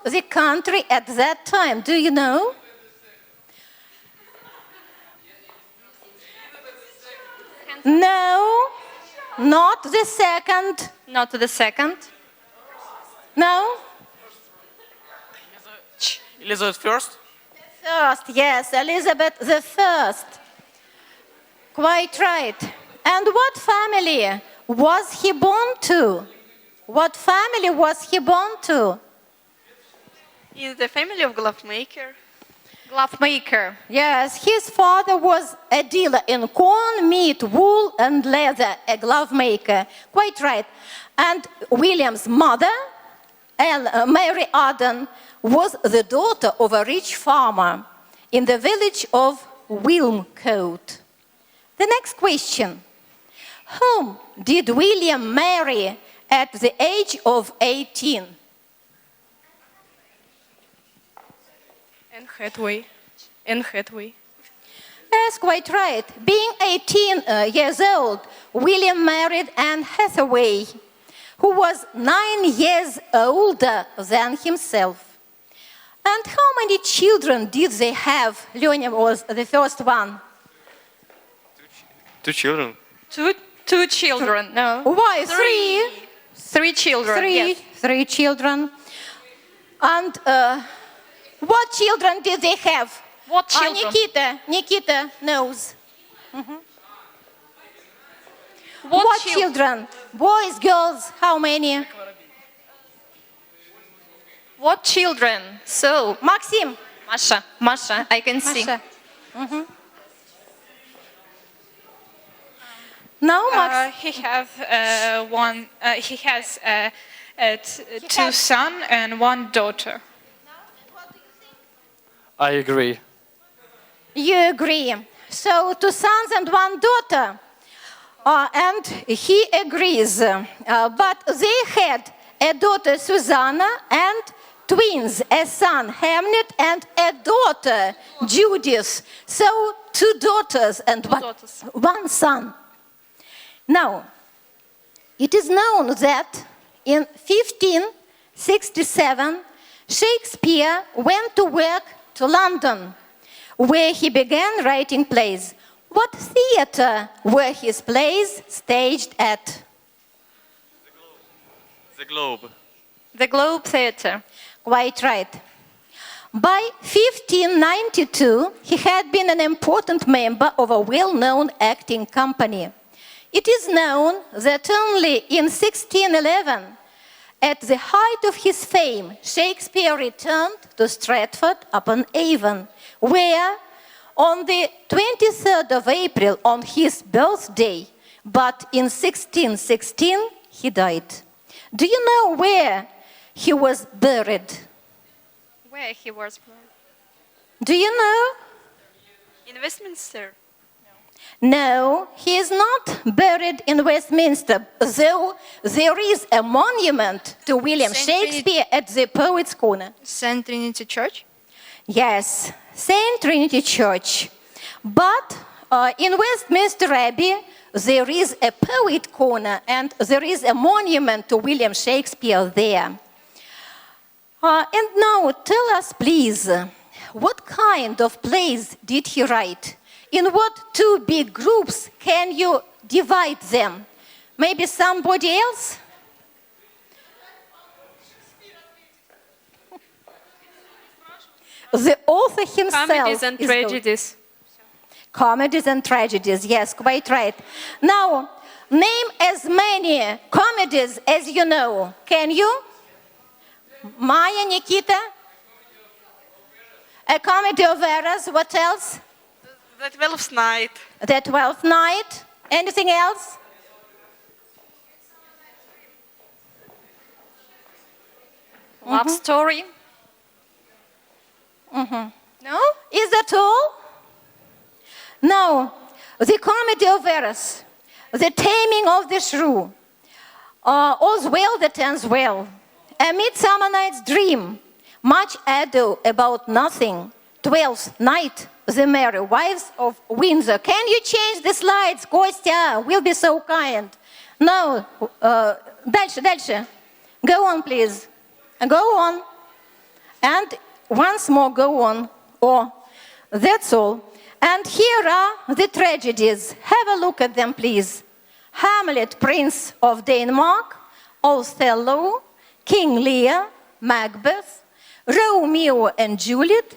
the country at that time? Do you know? No, not the second. Not the second. No? Elizabeth first? First, yes, Elizabeth the First. Quite right. And what family was he born to? What family was he born to? In the family of glove maker. Glove maker. Yes, his father was a dealer in corn, meat, wool, and leather, a glove maker. Quite right. And William's mother, Mary Arden, was the daughter of a rich farmer in the village of Wilmcote. The next question. Whom did William marry at the age of 18? Anne Hathaway. Yes, quite right. Being 18 years old, William married Anne Hathaway, who was 9 years older than himself. And how many children did they have? Leonia was the first one. Two children. Two children. No. Why? Three. Three children. Yes. Three children. And what children did they have? What children? Nikita knows. What children? Boys, girls, how many? What children? So, Maxim. Masha, I can see. Masha. No, Max. He has two sons and one daughter. I agree. You agree. So, 2 sons and 1 daughter. And he agrees. But they had a daughter, Susanna, and twins, a son, Hamnet, and a daughter, Judith. So, 2 daughters and one son. Now, it is known that in 1567, Shakespeare went to work to London, where he began writing plays. What theater were his plays staged at? The Globe. The Globe Theatre. Quite right. By 1592, he had been an important member of a well-known acting company. It is known that only in 1611, at the height of his fame, Shakespeare returned to Stratford-upon-Avon, where on the 23rd of April, on his birthday, but in 1616, he died. Do you know where he was buried? Where he was born? Do you know? In Westminster. No, he is not buried in Westminster, though there is a monument to William Shakespeare at the Poets' Corner. St. Trinity Church? Yes, St. Trinity Church. But in Westminster Abbey, there is a Poet Corner and there is a monument to William Shakespeare there. And now tell us, please, what kind of plays did he write? In what 2 big groups can you divide them? Maybe somebody else? The author himself. Comedies and tragedies. Comedies and tragedies, yes, quite right. Now, name as many comedies as you know. Can you? Maya, Nikita? A comedy of errors, what else? The 12th Night. The 12th Night. Anything else? Love Story. No? Is that all? No. The Comedy of Errors. The Taming of the Shrew. All's Well That Ends Well. A Midsummer Night's Dream. Much Ado About Nothing. 12th Night. The Merry Wives of Windsor. Can you change the slides, Kostya? Will be so kind. No. Дальше. Go on, please. Go on. and once more go on. Oh, that's all. And here are the tragedies. Have a look at them, please. Hamlet, Prince of Denmark, Othello, King Lear, Macbeth, Romeo and Juliet,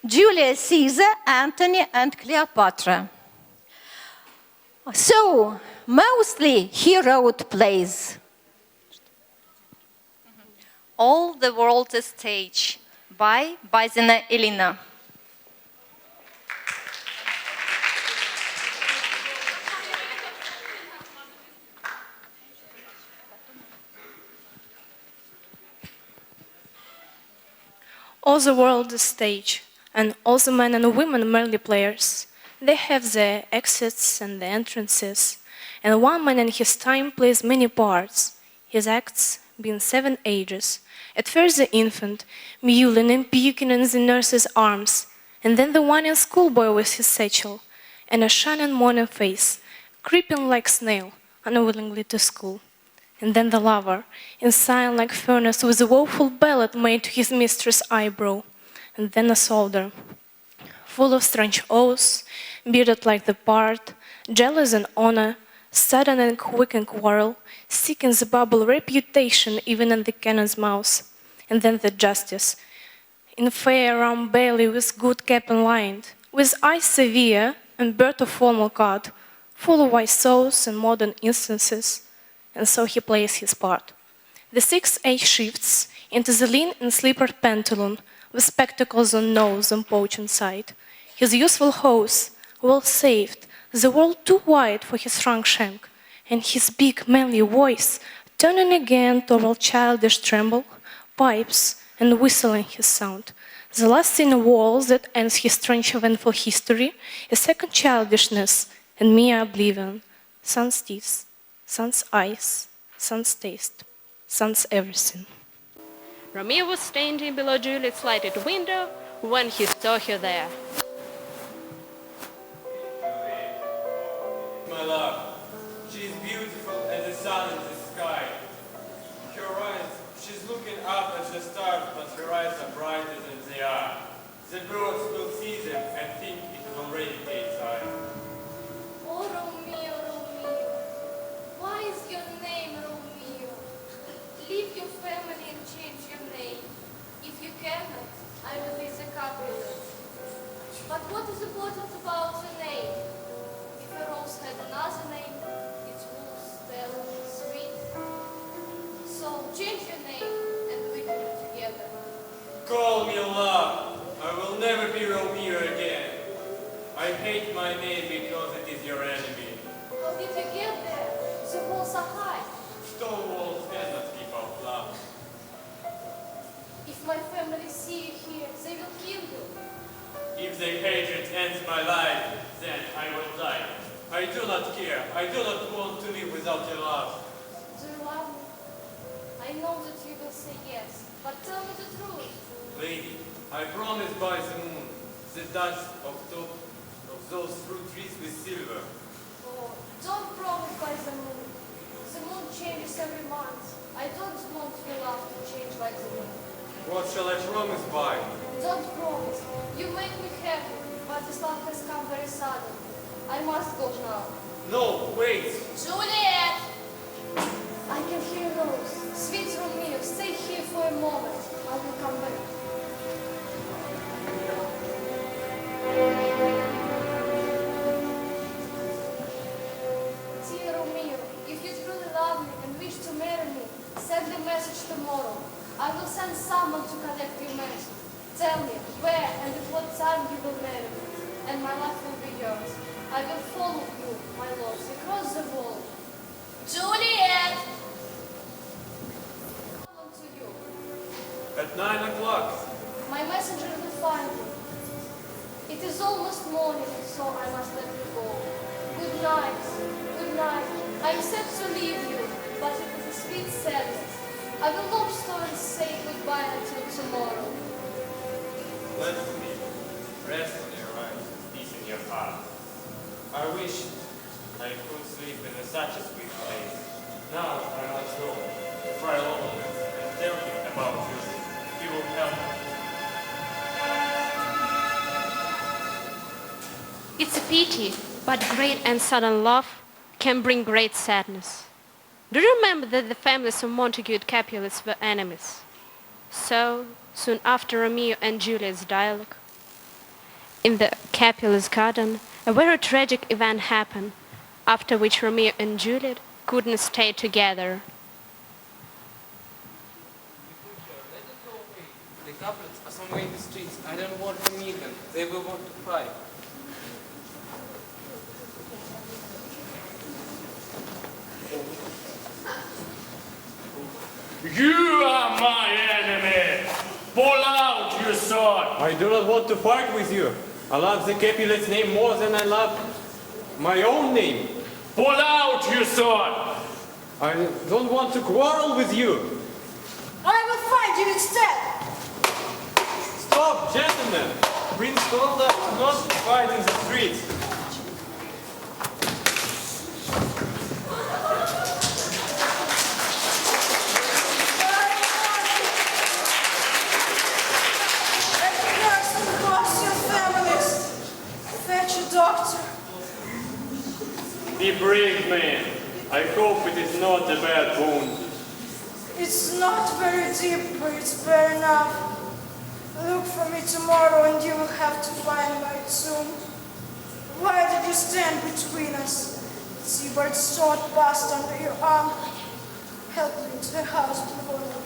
Julius Caesar, Antony, and Cleopatra. So, mostly he wrote plays. All the World is Stage by Bazina Elina. All the world is stage, and all the men and women merely players. They have their exits and their entrances, and one man in his time plays many parts, his acts being 7 ages. At first the infant, mewling and puking in the nurse's arms, and then the one young schoolboy with his satchel, and a shining morning face, creeping like snail, unwillingly to school. And then the lover, in sign like furnace, with a woeful ballad made to his mistress' eyebrow. And then a soldier, full of strange oaths, bearded like the part, jealous in honor, sudden and quick in quarrel, seeking the bubble reputation even in the cannon's mouth. And then the justice, in fair round bailey with good cap and lined, with eyes severe and bird of formal cut, full of wise souls and modern instances. And so he plays his part. The 6th age shifts into the lean and slippered pantaloon, with spectacles on nose and poaching sight. His youthful hose, well saved, the world too wide for his shrunk shank, and his big manly voice, turning again toward childish tremble, pipes and whistling his sound. The last scene of walls that ends his strange eventful history is second childishness and mere oblivion, sun's teeth, sun's eyes, sun's taste, sun's everything. Romeo was standing below Juliet's lighted window when he saw her there. My love, she is beautiful as the sun in the sky. Her eyes, she's looking up at the stars, but her eyes are brighter than they are. The birds will see them and think it is already daytime. Oh, Romeo, Romeo, why is your name Romeo? Leave your family and change your name. If you cannot, I will be the Capulet. But what is important about the name? If a rose had another name, it would spell sweet. So change your name and we can be together. Call me love. I will never be Romeo again. I hate my name because it is your enemy. How did you get there? The walls are high. Stone walls cannot keep out love. If my family see you here, they will kill you. If the hatred ends my life, then I will die. I do not care. I do not want to live without your love. Do you love me? I know that you will say yes, but tell me the truth. Lady, I promise by the moon, the dust of top of those fruit trees with silver. Oh, don't promise by the moon. The moon changes every month. I don't want your love to change like the moon. What shall I promise by? Don't promise. You make me happy, but this love has come very sudden. I must go now. No, wait. Juliet! I can hear Rose. Sweet Romeo, stay here for a moment. I will come back. Dear Romeo, if you truly love me and wish to marry me, send a message tomorrow. I will send someone to collect your message. Tell me where and at what time you will marry me, and my life will be yours. I will follow you, my lords, across the world. Juliet! Follow to you. At 9 o'clock. My messenger will find you. It is almost morning, so I must let you go. Good night. Good night. I am sad to leave you, but it is a sweet sadness. I will not stop and say goodbye until tomorrow. Let me rest on your eyes, peace in your heart. I wish I could sleep in such a sweet place. Now I must go to Fry Lawrence and tell him about you. He will help me. It's a pity, but great and sudden love can bring great sadness. Do you remember that the families of Montague and Capulet were enemies? So, soon after Romeo and Juliet's dialogue, in the Capulet's garden, a very tragic event happened, after which Romeo and Juliet couldn't stay together. The couplets are somewhere in the streets. I don't want to meet them. They will want to fight. You are my enemy! Pull out your sword! I do not want to fight with you. I love the Capulet's name more than I love my own name. Pull out your sword! I don't want to quarrel with you. I will fight you instead! Stop, gentlemen! Prince told us not to fight in the streets. Doctor. Be brave, man. I hope it is not a bad wound. It's not very deep, but it's bare enough. Look for me tomorrow and you will have to find my tomb. Why did you stand between us? Seabird's sword passed under your arm. Help me into the house before you.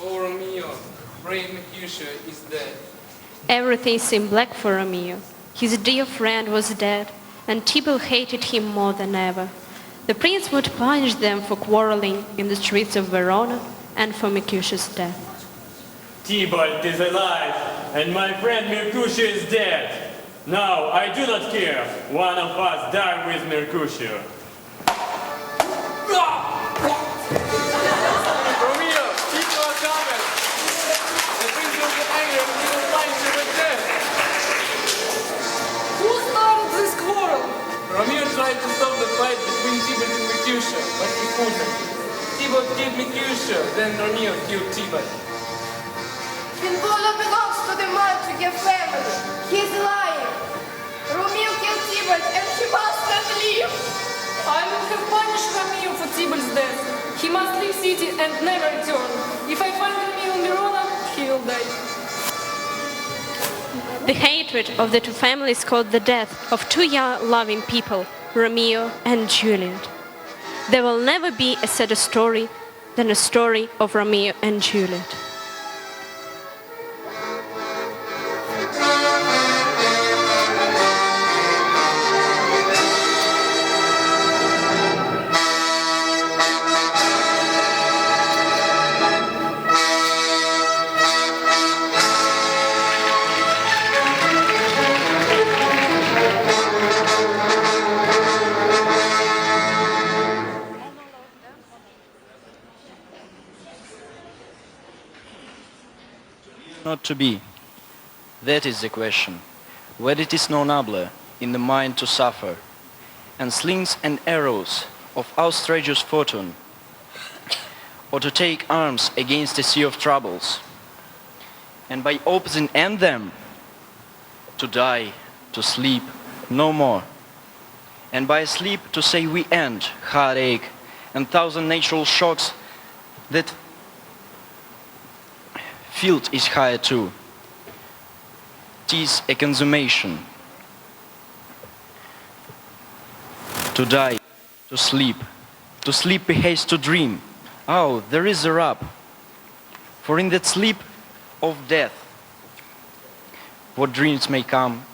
Oh, Romeo, brave Mercutio is dead. Everything seemed black for Romeo. His dear friend was dead, and Tybalt hated him more than ever. The prince would punish them for quarreling in the streets of Verona and for Mercutio's death. Tybalt is alive, and my friend Mercutio is dead. Now, I do not care. One of us die with Mercutio. Romeo, people are coming. The prince will get angry and he will find you with death. Who started this quarrel? Romeo tried to stop the fight between Tybalt and Mercutio, but he couldn't. Tybalt killed Mercutio, then Romeo killed Tybalt. Pinvolo belongs to the Montague family. He's lying. Romeo killed Tybalt and he must not live. I will have punished Romeo for Tybalt's death. He must leave city and never return. If I find Romeo in Verona, he will die. The hatred of the two families caused the death of two young loving people, Romeo and Juliet. There will never be a sadder story than a story of Romeo and Juliet. Not to be. That is the question. Whether it is no nobler in the mind to suffer, and slings and arrows of outrageous fortune, or to take arms against a sea of troubles, and by opposing end them, to die, to sleep, no more, and by sleep to say we end heartache and thousand natural shocks that field is higher too. 'Tis a consummation. To die, to sleep behaves to dream. Oh, there is a rub. For in that sleep of death, what dreams may come,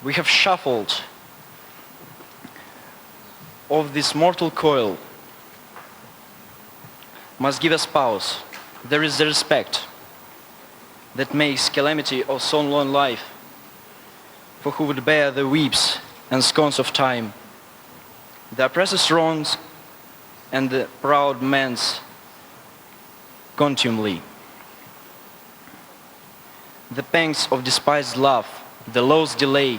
we have shuffled of this mortal coil, must give us pause. There is the respect that makes calamity of so long life, for who would bear the weeps and scorns of time, the oppressor's wrongs and the proud man's contumely, the pangs of despised love, the law's delay,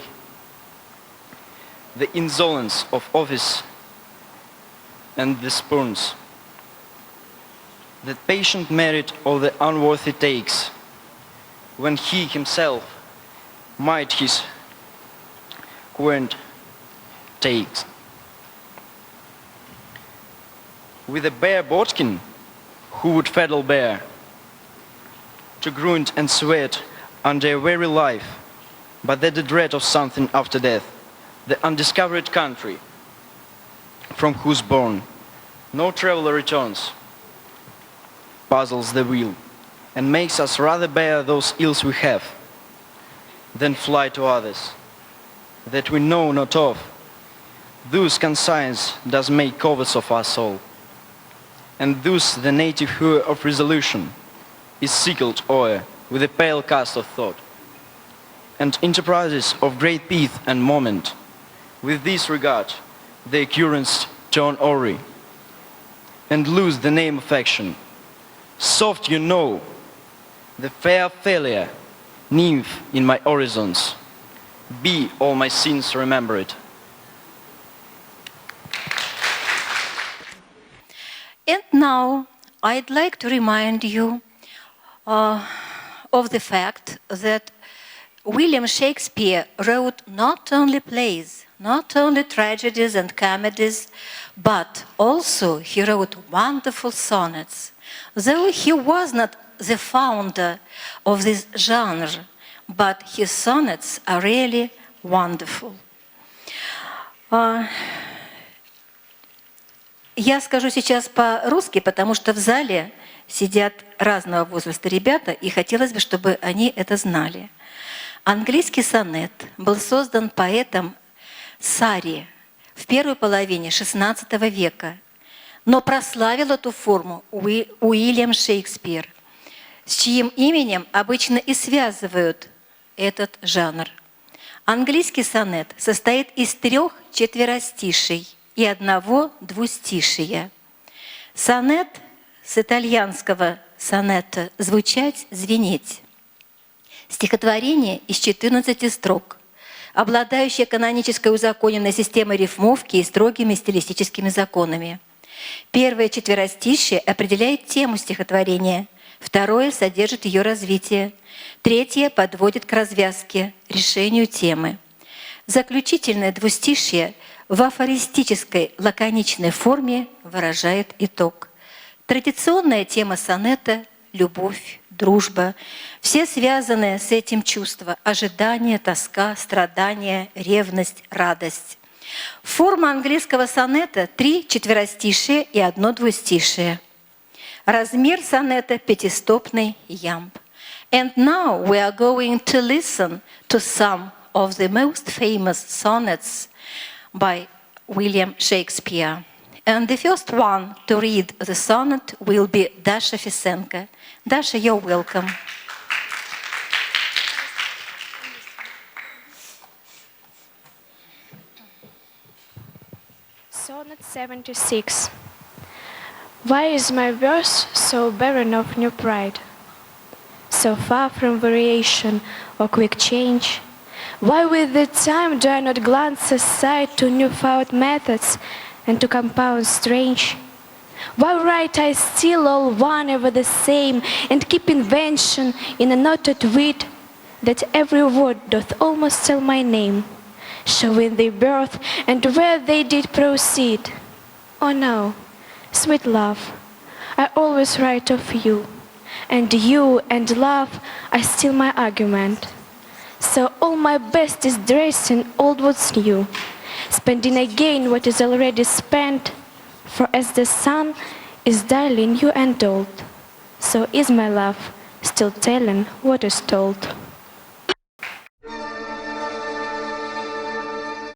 the insolence of office and the spurns. That patient merit all the unworthy takes, when he himself might his querent takes. With a bare bodkin, who would faddle bear, to grunt and sweat under a very life, but that the dread of something after death, the undiscovered country, from whose bourne no traveler returns, puzzles the will, and makes us rather bear those ills we have, than fly to others, that we know not of. Thus conscience does make coverts of our soul, and thus the native hue of resolution is sickled o'er with a pale cast of thought, and enterprises of great pith and moment, with this regard the occurrence turn awry, and lose the name of action. Soft you know, the fair failure, nymph in my horizons, be all my sins remembered. And now I'd like to remind you of the fact that William Shakespeare wrote not only plays, not only tragedies and comedies, but also he wrote wonderful sonnets. Though he was not the founder of this genre, but his sonnets are really wonderful. Я скажу сейчас по-русски, потому что в зале сидят разного возраста ребята, и хотелось бы, чтобы они это знали. Английский сонет был создан поэтом Сарри в первой половине XVI века, но прославил эту форму Уильям Шекспир, с чьим именем обычно и связывают этот жанр. Английский сонет состоит из 3 четверостишей и 1 двустишия. Сонет с итальянского сонета «звучать», «звенеть». Стихотворение из 14 строк, обладающее канонической узаконенной системой рифмовки и строгими стилистическими законами. Первое четверостишее определяет тему стихотворения, второе содержит ее развитие, третье подводит к развязке, решению темы. Заключительное двустишие в афористической лаконичной форме выражает итог. Традиционная тема сонета — любовь, дружба, все связанные с этим чувства — ожидание, тоска, страдания, ревность, радость. Форма английского сонета — 3 четверостишия и 1 двустишие. Размер сонета — 5-стопный ямб. And now we are going to listen to some of the most famous sonnets by William Shakespeare. And the first one to read the sonnet will be Dasha Fisenko. Dasha, you're welcome. Sonnet 76. Why is my verse so barren of new pride? So far from variation or quick change? Why with the time do I not glance aside to new-found methods and to compounds strange? Why write I still all one ever the same, and keep invention in a knotted weed, that every word doth almost tell my name, showing their birth and where they did proceed? Oh no, sweet love, I always write of you, and you and love are still my argument. So all my best is dressed in old what's new, spending again what is already spent. For as the sun is daily new and old, so is my love still telling what is told.